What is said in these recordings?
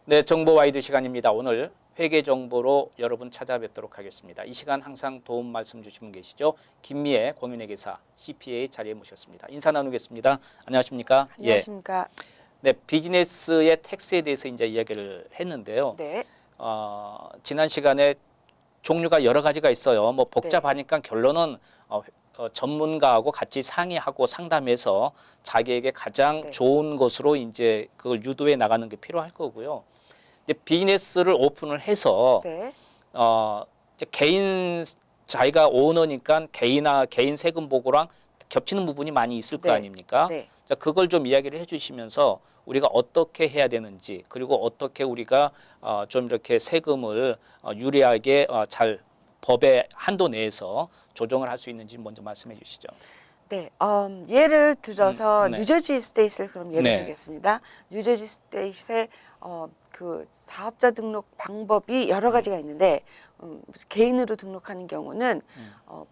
네, 정보 와이드 시간입니다. 오늘 회계 정보로 여러분 찾아뵙도록 하겠습니다. 이 시간 항상 도움 말씀 주시는 계시죠? 김미애 공인회계사 CPA 자리에 모셨습니다. 인사 나누겠습니다. 안녕하십니까? 안녕하십니까? 예. 네, 비즈니스의 텍스에 대해서 이제 이야기를 했는데요. 네. 지난 시간에 종류가 여러 가지가 있어요. 뭐 복잡하니까 결론은 전문가하고 같이 상의하고 상담해서 자기에게 가장 네. 좋은 것으로 이제 그걸 유도해 나가는 게 필요할 거고요. 이제 비즈니스를 오픈을 해서 네. 이제 개인 자기가 오너니까 개인 세금 보고랑 겹치는 부분이 많이 있을 거 네. 아닙니까? 네. 자, 그걸 좀 이야기를 해주시면서 우리가 어떻게 해야 되는지 그리고 어떻게 우리가 좀 이렇게 세금을 유리하게 잘 법의 한도 내에서 조정을 할 수 있는지 먼저 말씀해 주시죠. 네. 예를 들어서 네. 뉴저지 스테이트를 그럼 예를 네. 들겠습니다. 뉴저지 스테이트의 그 사업자 등록 방법이 여러 가지가 있는데 개인으로 등록하는 경우는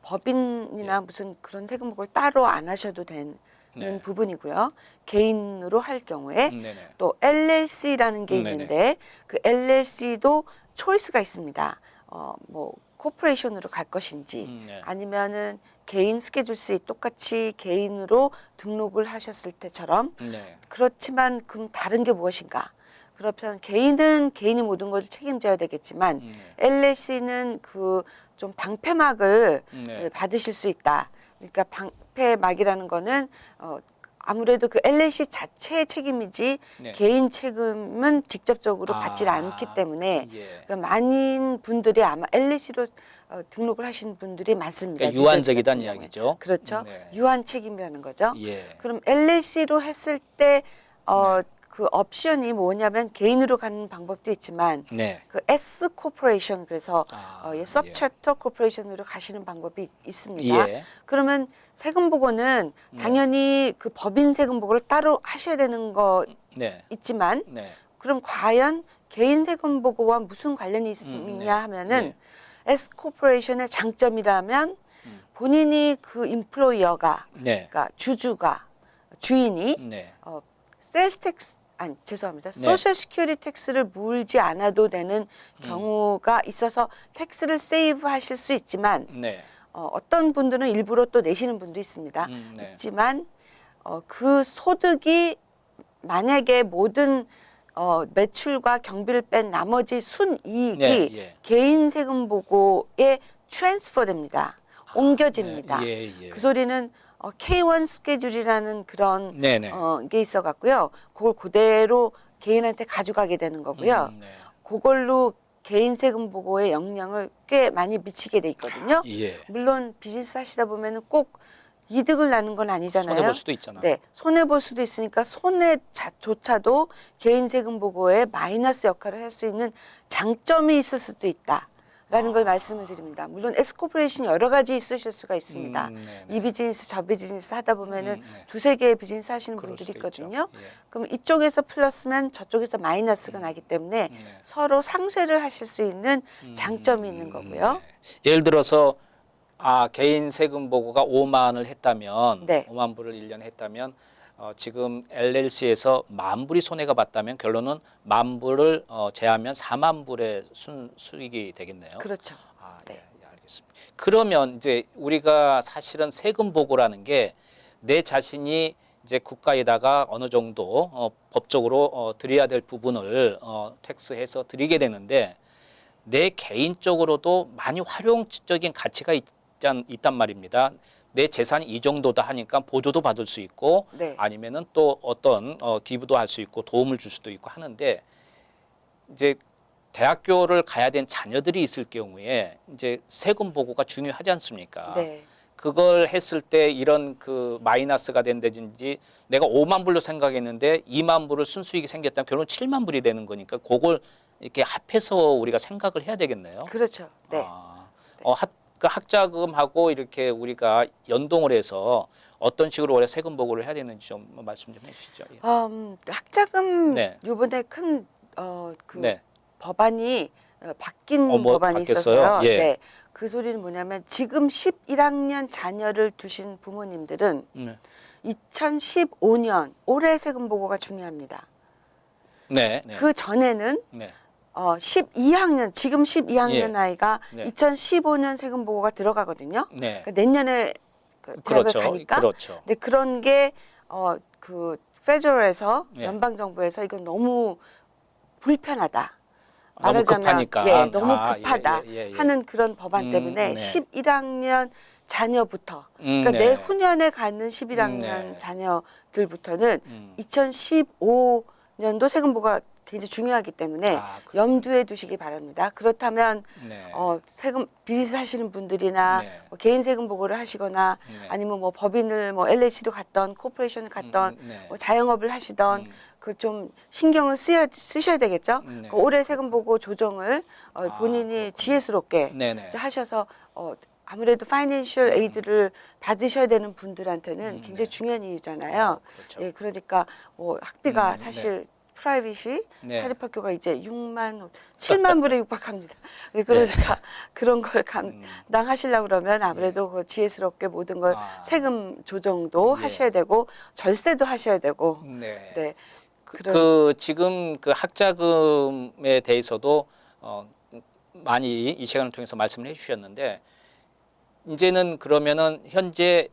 법인이나 무슨 그런 세금 보고를 따로 안 하셔도 되는 네. 부분이고요. 개인으로 할 경우에 네네. 또 LLC라는 게 네네. 있는데 그 LLC도 초이스가 있습니다. 뭐 코퍼레이션으로 갈 것인지 네. 아니면은 개인 스케줄 C 똑같이 개인으로 등록을 하셨을 때처럼 네. 그렇지만 그럼 다른 게 무엇인가? 그렇다면 개인은 개인이 모든 걸 책임져야 되겠지만 LLC는 그 좀 방패막을 네. 받으실 수 있다. 그러니까 방패막이라는 거는 아무래도 그 LLC 자체의 책임이지 네. 개인 책임은 직접적으로 받지 않기 때문에 예. 그러니까 많은 분들이 아마 LLC로 등록을 하신 분들이 많습니다. 그러니까 뉴저지 유한적이다는 같은 경우에. 이야기죠. 그렇죠. 네. 유한 책임이라는 거죠. 예. 그럼 LLC로 했을 때 네. 그 옵션이 뭐냐면 개인으로 가는 방법도 있지만 네. 그 S 코퍼레이션 그래서 예. 서브챕터 코퍼레이션으로 가시는 방법이 있습니다. 예. 그러면 세금 보고는 당연히 그 법인 세금 보고를 따로 하셔야 되는 거 네. 있지만 네. 그럼 과연 개인 세금 보고와 무슨 관련이 있느냐 하면은 S 코퍼레이션의 장점이라면 본인이 그 임플로이어가 네. 그러니까 주주가 주인이 네. 세일스 텍스 아니 죄송합니다. 소셜 시큐리티 텍스를 물지 않아도 되는 경우가 있어서 텍스를 세이브 하실 수 있지만 네. 어떤 분들은 일부러 또 내시는 분도 있습니다. 네. 있지만 그 소득이 만약에 모든 매출과 경비를 뺀 나머지 순이익이 네, 예. 개인 세금 보고에 트랜스퍼 됩니다. 옮겨집니다. 네, 예, 예. 그 소리는 K1 스케줄이라는 그런 네네. 게 있어 갖고요. 그걸 그대로 개인한테 가져가게 되는 거고요. 네. 그걸로 개인 세금 보고에 영향을 꽤 많이 미치게 돼 있거든요. 예. 물론 비즈니스 하시다 보면은 꼭 이득을 나는 건 아니잖아요. 손해 볼 수도 있잖아요. 네, 손해 볼 수도 있으니까 손해조차도 개인 세금 보고에 마이너스 역할을 할 수 있는 장점이 있을 수도 있다. 라는 걸 말씀을 드립니다. 물론 에스코퍼레이션이 여러 가지 있으실 수가 있습니다. 이 비즈니스 저 비즈니스 하다 보면은 두세 개의 비즈니스 하시는 그럴 분들이 수도 있거든요. 있죠. 예. 그럼 이쪽에서 플러스면 저쪽에서 마이너스가 나기 때문에 서로 상쇄를 하실 수 있는 장점이 있는 거고요. 네. 예를 들어서 개인 세금 보고가 5만을 했다면 네. 5만 불을 1년에 했다면 지금 LLC에서 10,000불이 손해가 봤다면 결론은 10,000불을 제하면 4만 불의 수익이 되겠네요. 그렇죠. 예, 네. 예, 알겠습니다. 그러면 이제 우리가 사실은 세금 보고라는 게 내 자신이 이제 국가에다가 어느 정도 법적으로 드려야 될 부분을 텍스해서 드리게 되는데 내 개인적으로도 많이 활용적인 가치가 있단 말입니다. 내 재산이 이 정도다 하니까 보조도 받을 수 있고 네. 아니면은 또 어떤 기부도 할 수 있고 도움을 줄 수도 있고 하는데 이제 대학교를 가야 된 자녀들이 있을 경우에 이제 세금 보고가 중요하지 않습니까? 네. 그걸 했을 때 이런 그 마이너스가 된다든지 내가 5만 불로 생각했는데 2만 불을 순수익이 생겼다면 결론 7만 불이 되는 거니까 그걸 이렇게 합해서 우리가 생각을 해야 되겠네요. 그렇죠. 네. 그 학자금하고 이렇게 우리가 연동을 해서 어떤 식으로 원래 세금 보고를 해야 되는지 좀 말씀 좀 해주시죠. 예. 학자금 네. 요번에 큰 그 네. 법안이 바뀐 뭐 법안이 바뀌었어요? 있어서요. 예. 네. 그 소리는 뭐냐면 지금 11학년 자녀를 두신 부모님들은 2015년 올해 세금 보고가 중요합니다. 네. 네. 그 전에는 네. 12학년 지금 12학년 예. 아이가 네. 2015년 세금 보고가 들어가거든요. 네. 그러니까 내년에 그 대학을 그렇죠. 가니까. 그렇죠. 근데 그런 게 그 페더럴에서 예. 연방 정부에서 이건 너무 불편하다. 너무 말하자면 급하니까. 너무 아, 급하다 예. 하는 그런 법안 때문에 네. 11학년 자녀부터 그러니까 네. 내후년에 가는 11학년 네. 자녀들부터는 음. 2015년도 세금보가 굉장히 중요하기 때문에 아, 그렇군요. 염두에 두시기 바랍니다. 그렇다면 네. 세금 비즈니스 하시는 분들이나 네. 뭐 개인 세금 보고를 하시거나 네. 아니면 뭐 법인을 뭐 LLC로 갔던 코퍼레이션을 갔던 네. 뭐 자영업을 하시던 음. 그 좀 신경을 쓰셔야 되겠죠. 네. 그 올해 세금 보고 조정을 본인이 그렇군요. 지혜스럽게 네네. 이제 하셔서 아무래도 파이낸셜 에이드를 받으셔야 되는 분들한테는 굉장히 네. 중요한 이유잖아요. 그렇죠. 예, 그러니까 뭐 학비가 네. 사실 프라이빗이 네. 사립학교가 이제 7만 불에 육박합니다. 그러니까 그런 걸 감당하시려고 그러면 아무래도 그 지혜스럽게 모든 걸 세금 조정도 예. 하셔야 되고 절세도 하셔야 되고 네. 네. 그 지금 그 학자금에 대해서도 많이 이 시간을 통해서 말씀을 해주셨는데 이제는 그러면은 현재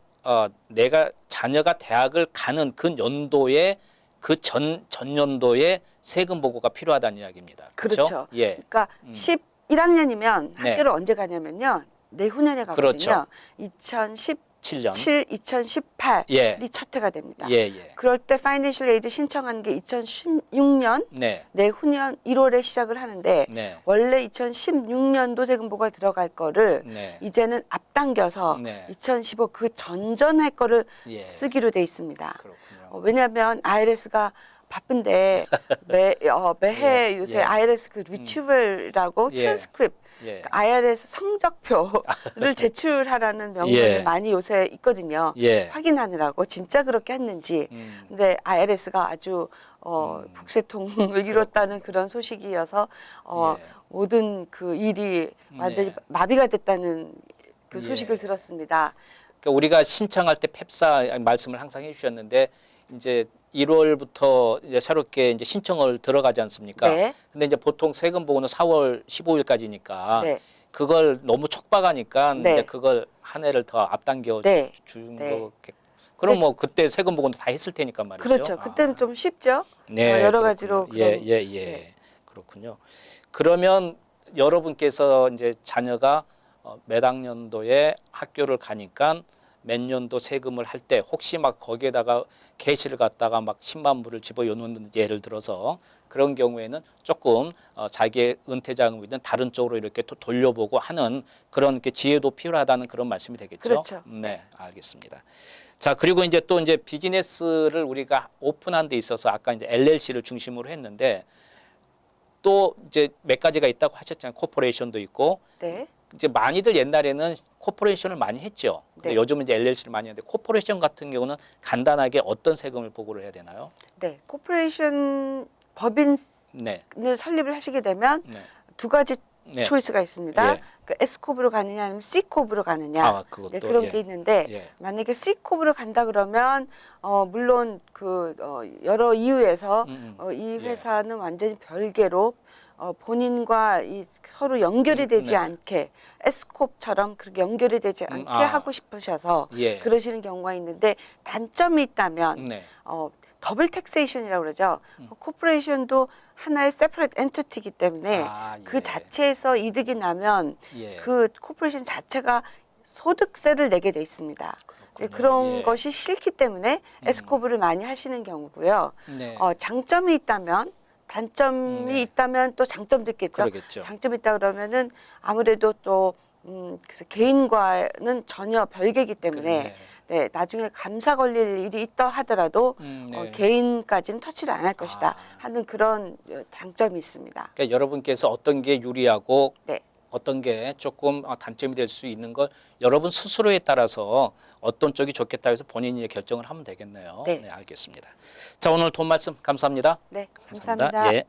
내가 자녀가 대학을 가는 그 연도에 그 전년도에 세금 보고가 필요하다는 이야기입니다. 그렇죠. 예. 그러니까 11학년이면 네. 학교를 언제 가냐면요. 내후년에 가거든요. 그렇죠. 2017, 7년. 2018이 예. 첫 해가 됩니다. 예. 그럴 때 파이낸셜 에이드 신청하는 게 2016년 네. 내후년 1월에 시작을 하는데 네. 원래 2016년도 세금보가 들어갈 거를 네. 이제는 앞당겨서 네. 2015 그 전전할 거를 예. 쓰기로 돼 있습니다. 그렇군요. 왜냐하면 IRS가 바쁜데 매해 예, 요새 예. IRS 그 리트리벌이라고 예. 트랜스크립트 예. IRS 성적표를 제출하라는 명령이 예. 많이 요새 있거든요. 예. 확인하느라고 진짜 그렇게 했는지. 음. 근데 IRS가 아주 북새통을 이뤘다는 그런 소식이어서 예. 모든 그 일이 완전히 네. 마비가 됐다는 그 소식을 예. 들었습니다. 그러니까 우리가 신청할 때 펩사 말씀을 항상 해주셨는데 이제 1월부터 이제 새롭게 이제 신청을 들어가지 않습니까? 네. 근데 이제 보통 세금 보고는 4월 15일까지니까 네. 그걸 너무 촉박하니까 네. 이제 그걸 한 해를 더 앞당겨 네. 준 네. 거겠. 그럼 네. 뭐 그때 세금 보고는 다 했을 테니까 말이죠. 그렇죠. 그때는 좀 쉽죠. 네, 여러 그렇군요. 가지로 그런 네. 그렇군요. 그러면 여러분께서 이제 자녀가 몇 학년도에 학교를 가니까 몇 년도 세금을 할 때 혹시 막 거기에다가 개시를 갖다가 막 10만 불을 집어넣는 예를 들어서 그런 경우에는 조금 자기의 은퇴 자금이든 다른 쪽으로 이렇게 또 돌려보고 하는 그런 이렇게 지혜도 필요하다는 그런 말씀이 되겠죠. 그렇죠. 네, 알겠습니다. 자, 그리고 이제 또 이제 비즈니스를 우리가 오픈한 데 있어서 아까 이제 LLC를 중심으로 했는데 또 이제 몇 가지가 있다고 하셨잖아요. 코퍼레이션도 있고 네. 이제 많이들 옛날에는 코퍼레이션을 많이 했죠. 근데 네. 요즘은 이제 LLC를 많이 하는데 코퍼레이션 같은 경우는 간단하게 어떤 세금을 보고를 해야 되나요? 네. 코퍼레이션 법인을 네. 설립을 하시게 되면 네. 두 가지 네. 초이스가 있습니다. 예. 그 S코브로 가느냐 아니면 C코브로 가느냐. 아, 그것도, 네, 그런 예. 게 있는데 예. 만약에 C코브로 간다 그러면 물론 그 여러 이유에서 이 예. 회사는 완전히 별개로 본인과 이 서로 연결이 되지 네. 않게 S코프처럼 그렇게 연결이 되지 않게 하고 싶으셔서 예. 그러시는 경우가 있는데 단점이 있다면 네. 더블 텍세이션이라고 그러죠. 코퍼레이션도 하나의 세퍼레이트 엔티티이기 때문에 아, 그 예. 자체에서 이득이 나면 예. 그 코퍼레이션 자체가 소득세를 내게 돼 있습니다. 그렇군요. 그런 예. 것이 싫기 때문에 S코브를 많이 하시는 경우고요. 네. 장점이 있다면 단점이 네. 있다면 또 장점도 있겠죠. 그러겠죠. 장점이 있다 그러면은 아무래도 또 그래서 개인과는 전혀 별개이기 때문에 네, 나중에 감사 걸릴 일이 있다 하더라도 네. 개인까지는 터치를 안 할 것이다 하는 그런 장점이 있습니다. 그러니까 여러분께서 어떤 게 유리하고 네. 어떤 게 조금 단점이 될 수 있는 걸 여러분 스스로에 따라서 어떤 쪽이 좋겠다 해서 본인이 결정을 하면 되겠네요. 네. 알겠습니다. 자, 오늘 돈 말씀 감사합니다. 네, 감사합니다. 예.